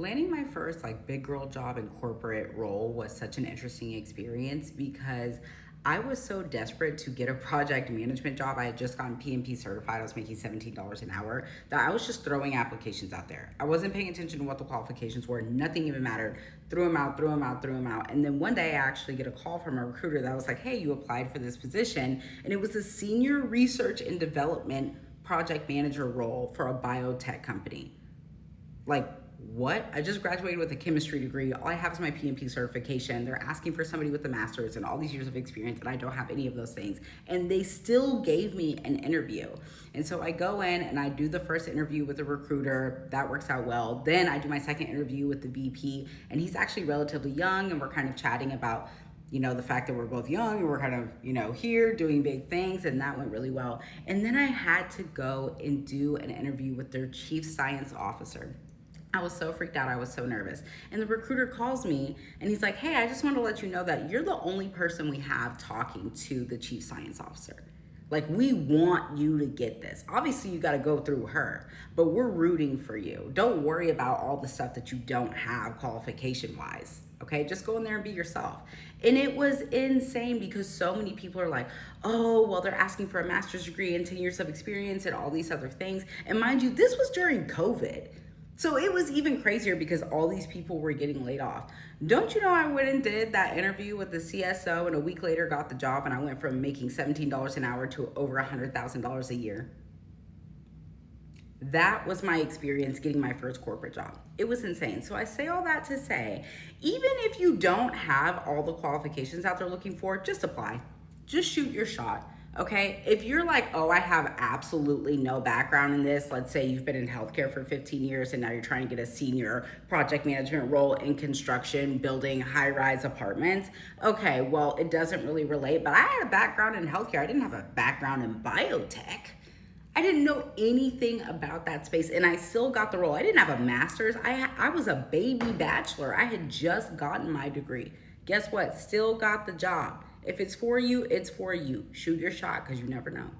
Landing my first like big girl job in corporate role was such an interesting experience because I was so desperate to get a project management job. I had just gotten PMP certified. I was making $17 an hour that I was just throwing applications out there. I wasn't paying attention to what the qualifications were. Nothing even mattered. Threw them out, threw them out, threw them out. And then one day I actually get a call from a recruiter that was like, hey, you applied for this position. And it was a senior research and development project manager role for a biotech company. Like, what? I just graduated with a chemistry degree. All I have is my PMP certification. They're asking for somebody with a master's and all these years of experience, and I don't have any of those things. And they still gave me an interview. And so I go in and I do the first interview with the recruiter. That works out well. Then I do my second interview with the VP, and he's actually relatively young, and we're kind of chatting about the fact that we're both young and we're kind of, here doing big things, and that went really well. And then I had to go and do an interview with their chief science officer. I was so freaked out. I was so nervous. And the recruiter calls me and he's like, hey, I just want to let you know that you're the only person we have talking to the chief science officer. Like, we want you to get this. Obviously, you got to go through her, but we're rooting for you. Don't worry about all the stuff that you don't have qualification wise. Okay, just go in there and be yourself. And it was insane because so many people are like, oh, well, they're asking for a master's degree and 10 years of experience and all these other things. And mind you, this was during COVID. So it was even crazier because all these people were getting laid off. Don't you know I went and did that interview with the CSO and a week later got the job, and I went from making $17 an hour to over $100,000 a year? That was my experience getting my first corporate job. It was insane. So I say all that to say, even if you don't have all the qualifications out there looking for, just apply. Just shoot your shot. Okay, if you're like, oh, I have absolutely no background in this, let's say you've been in healthcare for 15 years and now you're trying to get a senior project management role in construction, building high-rise apartments. Okay, well, it doesn't really relate, but I had a background in healthcare. I didn't have a background in biotech. I didn't know anything about that space, and I still got the role. I didn't have a master's. I was a baby bachelor. I had just gotten my degree. Guess what? Still got the job. If it's for you, it's for you. Shoot your shot because you never know.